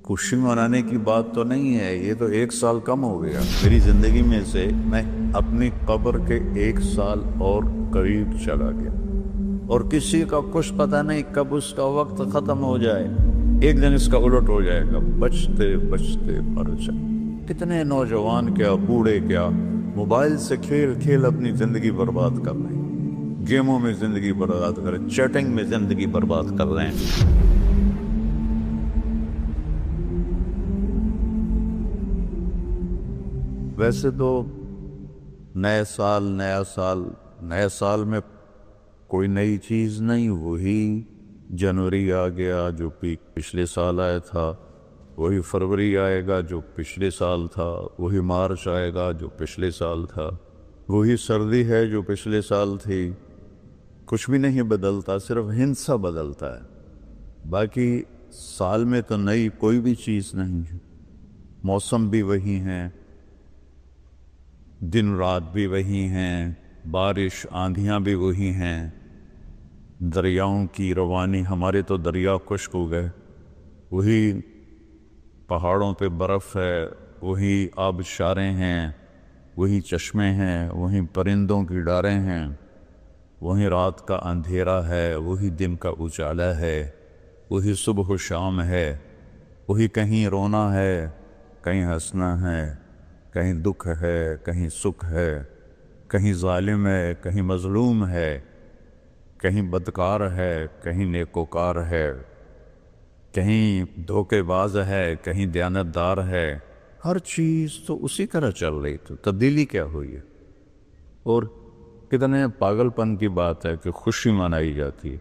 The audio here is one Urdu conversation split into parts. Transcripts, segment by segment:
خوشی منانے کی بات تو نہیں ہے، یہ تو 1 سال کم ہو گیا میری زندگی میں سے۔ میں اپنی قبر کے 1 سال اور قریب چلا گیا، اور کسی کا کچھ پتہ نہیں کب اس کا وقت ختم ہو جائے۔ ایک دن اس کا الٹ ہو جائے گا، بچتے بچتے مر جائے۔ کتنے نوجوان کیا بوڑھے کیا موبائل سے کھیل کھیل اپنی زندگی برباد کر رہے ہیں، گیموں میں زندگی برباد کر رہے ہیں، چیٹنگ میں زندگی برباد کر رہے ہیں۔ ویسے تو نئے سال نئے سال میں کوئی نئی چیز نہیں، وہی جنوری آ گیا جو پچھلے سال آیا تھا، وہی فروری آئے گا جو پچھلے سال تھا، وہی مارچ آئے گا جو پچھلے سال تھا، وہی سردی ہے جو پچھلے سال تھی۔ کچھ بھی نہیں بدلتا، صرف ہندسہ بدلتا ہے، باقی سال میں تو نئی کوئی بھی چیز نہیں ہے۔ موسم بھی وہی ہیں، دن رات بھی وہی ہیں، بارش آندھیاں بھی وہی ہیں، دریاؤں کی روانی، ہمارے تو دریا خشک ہو گئے، وہی پہاڑوں پہ برف ہے، وہی آبشاریں ہیں، وہی چشمے ہیں، وہی پرندوں کی ڈاریں ہیں، وہی رات کا اندھیرا ہے، وہی دن کا اجالا ہے، وہی صبح و شام ہے، وہی کہیں رونا ہے، کہیں ہنسنا ہے، کہیں دکھ ہے، کہیں سکھ ہے، کہیں ظالم ہے، کہیں مظلوم ہے، کہیں بدکار ہے، کہیں نیکوکار ہے، کہیں دھوکے باز ہے، کہیں دیانتدار ہے۔ ہر چیز تو اسی طرح چل رہی، تو تبدیلی کیا ہوئی ہے؟ اور کتنے پاگل پن کی بات ہے کہ خوشی منائی جاتی ہے۔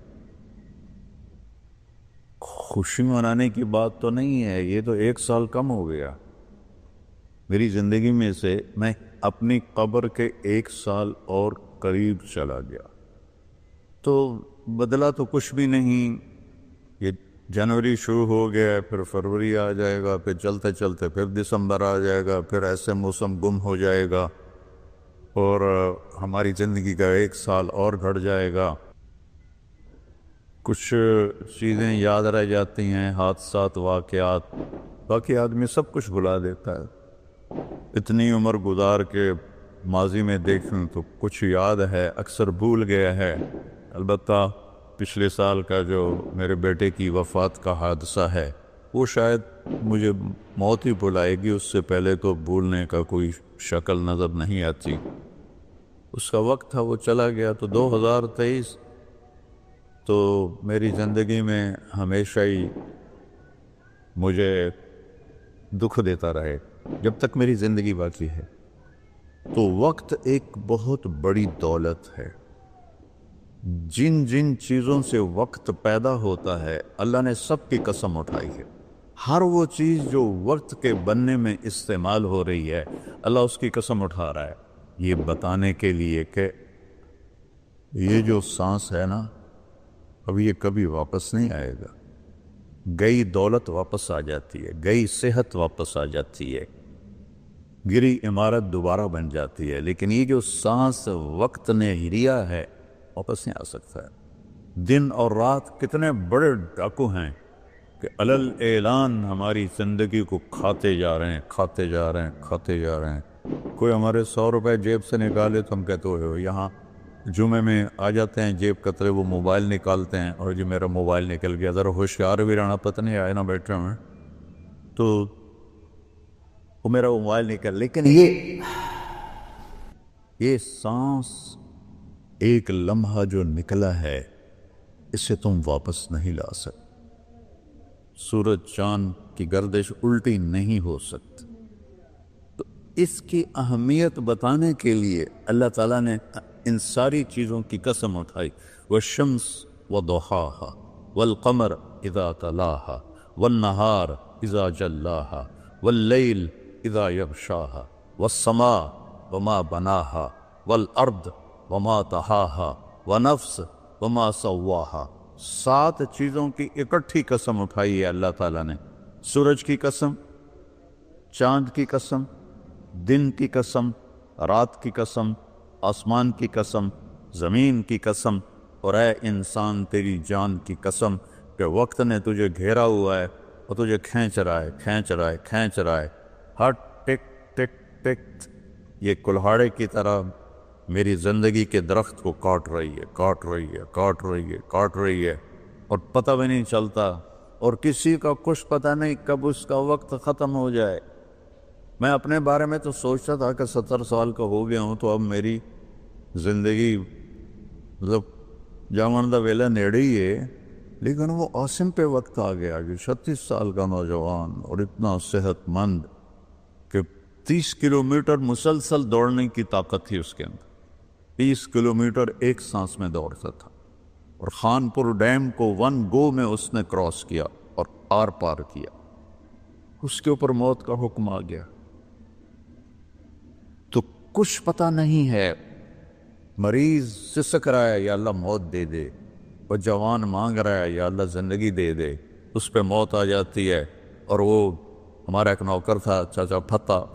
خوشی منانے کی بات تو نہیں ہے، یہ تو 1 سال کم ہو گیا میری زندگی میں سے۔ میں اپنی قبر کے 1 سال اور قریب چلا گیا، تو بدلا تو کچھ بھی نہیں۔ یہ جنوری شروع ہو گیا، پھر فروری آ جائے گا، پھر چلتے چلتے پھر دسمبر آ جائے گا، پھر ایسے موسم گم ہو جائے گا، اور ہماری زندگی کا 1 سال اور گھٹ جائے گا۔ کچھ چیزیں یاد رہ جاتی ہیں، حادثات، واقعات، باقی آدمی سب کچھ بھلا دیتا ہے۔ اتنی عمر گزار کے ماضی میں دیکھیں تو کچھ یاد ہے، اکثر بھول گیا ہے۔ البتہ پچھلے سال کا جو میرے بیٹے کی وفات کا حادثہ ہے، وہ شاید مجھے موت ہی بھلائے گی، اس سے پہلے تو بھولنے کا کوئی شکل نظر نہیں آتی۔ اس کا وقت تھا، وہ چلا گیا۔ تو 2023 تو میری زندگی میں ہمیشہ ہی مجھے دکھ دیتا رہے جب تک میری زندگی باقی ہے۔ تو وقت ایک بہت بڑی دولت ہے۔ جن جن چیزوں سے وقت پیدا ہوتا ہے، اللہ نے سب کی قسم اٹھائی ہے۔ ہر وہ چیز جو وقت کے بننے میں استعمال ہو رہی ہے، اللہ اس کی قسم اٹھا رہا ہے، یہ بتانے کے لیے کہ یہ جو سانس ہے نا، اب یہ کبھی واپس نہیں آئے گا۔ گئی دولت واپس آ جاتی ہے، گئی صحت واپس آ جاتی ہے، گری عمارت دوبارہ بن جاتی ہے، لیکن یہ جو سانس وقت نے لیا ہے واپس نہیں آ سکتا ہے۔ دن اور رات کتنے بڑے ڈاکو ہیں کہ علل اعلان ہماری زندگی کو کھاتے جا رہے ہیں، کھاتے جا رہے ہیں، کھاتے جا رہے ہیں۔ کوئی ہمارے 100 روپے جیب سے نکالے تو ہم کہتے ہو یہاں جمعے میں آ جاتے ہیں جیب کترے، وہ موبائل نکالتے ہیں، اور جی میرا موبائل نکل گیا، ذرا ہوشیار بھی رہنا، پتہ نہیں آئے نا بیٹھے میں تو وہ میرا موبائل نکل۔ لیکن یہ سانس ایک لمحہ جو نکلا ہے، اسے تم واپس نہیں لا سکتے۔ سورج چاند کی گردش الٹی نہیں ہو سکتی۔ تو اس کی اہمیت بتانے کے لیے اللہ تعالیٰ نے ان ساری چیزوں کی قسم اٹھائی۔ والشمس وضحاها والقمر اذا تلاها والنہار اذا جلاها واللیل اذا یغشاها والسماء وما بناها والارض وما طحاها ونفس وما سواها۔ 7 چیزوں کی اکٹھی قسم اٹھائی ہے اللہ تعالیٰ نے۔ سورج کی قسم، چاند کی قسم، دن کی قسم، رات کی قسم، آسمان کی قسم، زمین کی قسم، اور اے انسان تیری جان کی قسم کہ وقت نے تجھے گھیرا ہوا ہے وہ تجھے کھینچ رہا ہے، ہر ٹک ٹک ٹک یہ کلہاڑے کی طرح میری زندگی کے درخت کو کاٹ رہی ہے اور پتہ بھی نہیں چلتا، اور کسی کا کچھ پتہ نہیں کب اس کا وقت ختم ہو جائے۔ میں اپنے بارے میں تو سوچتا تھا کہ 70 سال کا ہو گیا ہوں تو اب میری زندگی مطلب جامندہ ویلا نیڑے ہی ہے، لیکن وہ عاصم پہ وقت آ گیا کہ 36 سال کا نوجوان اور اتنا صحت مند کہ 30 کلومیٹر مسلسل دوڑنے کی طاقت تھی اس کے اندر، 30 کلومیٹر ایک سانس میں دوڑتا تھا، اور خانپور ڈیم کو 1 گو میں اس نے کراس کیا اور آر پار کیا۔ اس کے اوپر موت کا حکم آ گیا تو کچھ پتہ نہیں ہے۔ مریض سسک رہا ہے یا اللہ موت دے دے، وہ جوان مانگ رہا ہے یا اللہ زندگی دے دے، اس پہ موت آ جاتی ہے۔ اور وہ ہمارا ایک نوکر تھا چاچا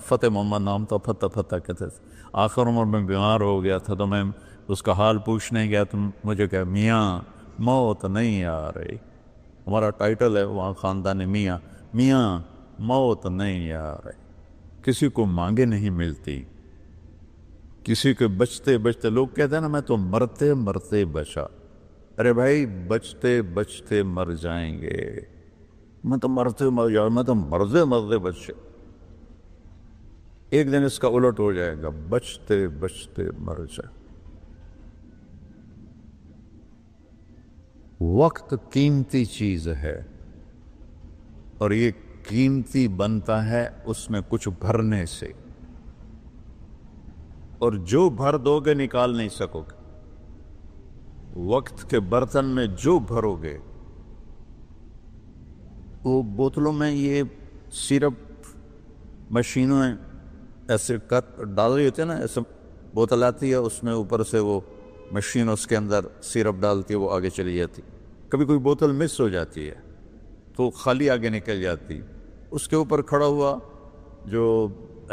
فتح محمد نام تھا، فتح کہتے تھے، آخر عمر میں بیمار ہو گیا تھا تو میں اس کا حال پوچھنے گیا تو مجھے کہا میاں موت نہیں آ رہی، ہمارا ٹائٹل ہے وہاں خاندان میاں موت نہیں آ رہی۔ کسی کو مانگے نہیں ملتی، کسی کے بچتے بچتے، لوگ کہتے ہیں نا میں تو مرتے مرتے بچا، ارے بھائی بچتے بچتے مر جائیں گے، میں تو مرتے مرتے بچے، ایک دن اس کا الٹ ہو جائے گا، بچتے بچتے مر جائے۔ وقت قیمتی چیز ہے، اور یہ قیمتی بنتا ہے اس میں کچھ بھرنے سے، اور جو بھر دو گے نکال نہیں سکو گے۔ وقت کے برتن میں جو بھرو گے، وہ بوتلوں میں یہ سیرپ مشینوں ایسے ڈال رہی ہوتی ہے نا، ایسے بوتل آتی ہے اس میں اوپر سے وہ مشین اس کے اندر سیرپ ڈالتی ہے، وہ آگے چلی جاتی، کبھی کوئی بوتل مس ہو جاتی ہے تو خالی آگے نکل جاتی، اس کے اوپر کھڑا ہوا جو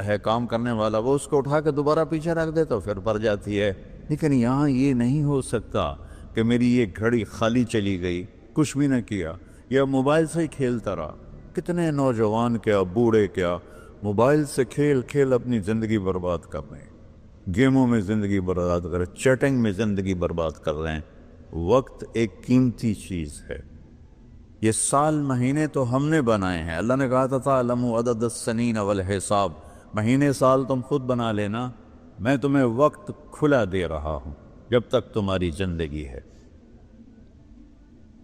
ہے کام کرنے والا وہ اس کو اٹھا کے دوبارہ پیچھے رکھ دیتا پھر بھر جاتی ہے۔ لیکن یہاں یہ نہیں ہو سکتا کہ میری یہ گھڑی خالی چلی گئی، کچھ بھی نہ کیا، یا موبائل سے ہی کھیلتا رہا۔ کتنے نوجوان کیا بوڑھے کیا موبائل سے کھیل اپنی زندگی برباد کر رہے ہیں، گیموں میں زندگی برباد کر رہے ہیں، چیٹنگ میں زندگی برباد کر رہے ہیں۔ وقت ایک قیمتی چیز ہے۔ یہ سال مہینے تو ہم نے بنائے ہیں، اللہ نے کہا تھا تعلموا عدد السنین والحساب، مہینے سال تم خود بنا لینا، میں تمہیں وقت کھلا دے رہا ہوں جب تک تمہاری زندگی ہے۔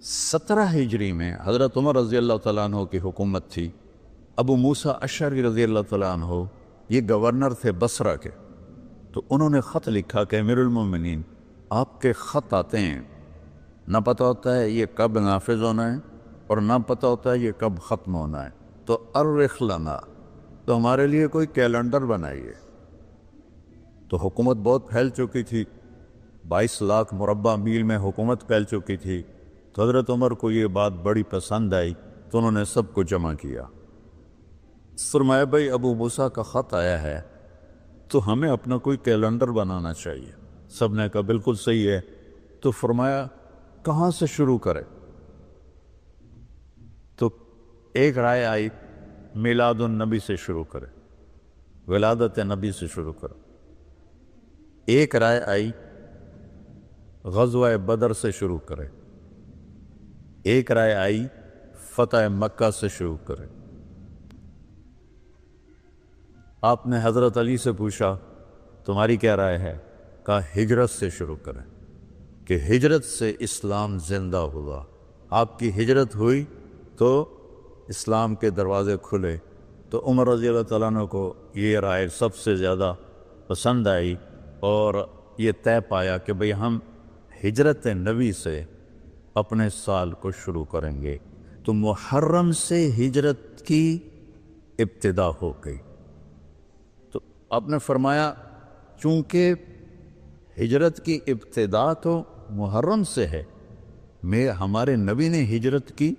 17 ہجری میں حضرت عمر رضی اللہ تعالیٰ عنہ کی حکومت تھی، ابو موسیٰ اشعری رضی اللہ تعالیٰ عنہ یہ گورنر تھے بصرہ کے، تو انہوں نے خط لکھا کہ امیر المومنین آپ کے خط آتے ہیں، نہ پتہ ہوتا ہے یہ کب نافذ ہونا ہے اور نہ پتہ ہوتا ہے یہ کب ختم ہونا ہے، تو ارخ لنا، تو ہمارے لیے کوئی کیلنڈر بنائیے۔ تو حکومت بہت پھیل چکی تھی، 22 لاکھ مربع میل میں حکومت پھیل چکی تھی، تو حضرت عمر کو یہ بات بڑی پسند آئی تو انہوں نے سب کو جمع کیا، فرمایا بھائی ابو موسیٰ کا خط آیا ہے تو ہمیں اپنا کوئی کیلنڈر بنانا چاہیے۔ سب نے کہا بالکل صحیح ہے، تو فرمایا کہاں سے شروع کرے؟ تو ایک رائے آئی میلاد النبی سے شروع کرے، ولادت نبی سے شروع کرے۔ ایک رائے آئی غزوہ بدر سے شروع کرے، ایک رائے آئی فتح مکہ سے شروع کرے۔ آپ نے حضرت علی سے پوچھا تمہاری کیا رائے ہے؟ کہا ہجرت سے شروع کریں، کہ ہجرت سے اسلام زندہ ہوا، آپ کی ہجرت ہوئی تو اسلام کے دروازے کھلے۔ تو عمر رضی اللہ تعالیٰ عنہ کو یہ رائے سب سے زیادہ پسند آئی، اور یہ طے پایا کہ بھئی ہم ہجرت نبی سے اپنے سال کو شروع کریں گے۔ تو محرم سے ہجرت کی ابتدا ہو گئی۔ تو آپ نے فرمایا چونکہ ہجرت کی ابتدا تو محرم سے ہے، ہمارے نبی نے ہجرت کی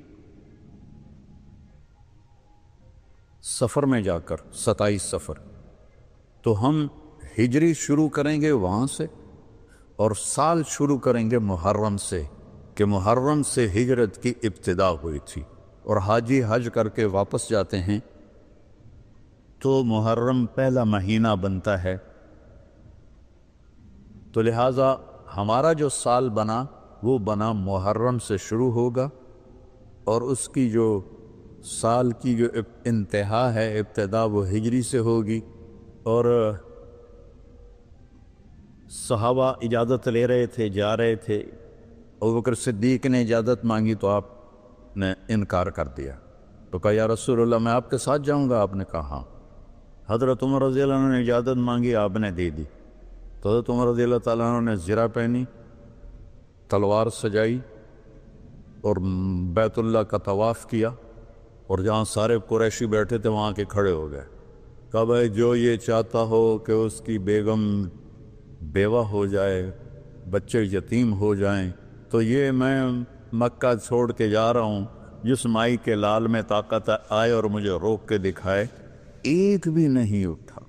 سفر میں جا کر، 27 سفر، تو ہم ہجری شروع کریں گے وہاں سے، اور سال شروع کریں گے محرم سے، کہ محرم سے ہجرت کی ابتدا ہوئی تھی۔ اور حاجی حج کر کے واپس جاتے ہیں تو محرم پہلا مہینہ بنتا ہے. تو لہٰذا ہمارا جو سال بنا وہ بنا محرم سے شروع ہوگا، اور اس کی جو سال کی جو انتہا ہے، ابتدا، وہ ہجری سے ہوگی. اور صحابہ اجازت لے رہے تھے، جا رہے تھے. ابوبکر صدیق نے اجازت مانگی تو آپ نے انکار کر دیا. تو کہا یا رسول اللہ میں آپ کے ساتھ جاؤں گا. آپ نے کہا ہاں. حضرت عمر رضی اللہ عنہ نے اجازت مانگی، آپ نے دے دی. تو حضرت عمر رضی اللہ تعالیٰ عنہ نے زرہ پہنی، تلوار سجائی اور بیت اللہ کا طواف کیا، اور جہاں سارے قریشی بیٹھے تھے وہاں کے کھڑے ہو گئے. کہا بھائی جو یہ چاہتا ہو کہ اس کی بیگم بیوہ ہو جائے، بچے یتیم ہو جائیں، تو یہ میں مکہ چھوڑ کے جا رہا ہوں. جس مائی کے لال میں طاقت آئے اور مجھے روک کے دکھائے. ایک بھی نہیں اٹھا.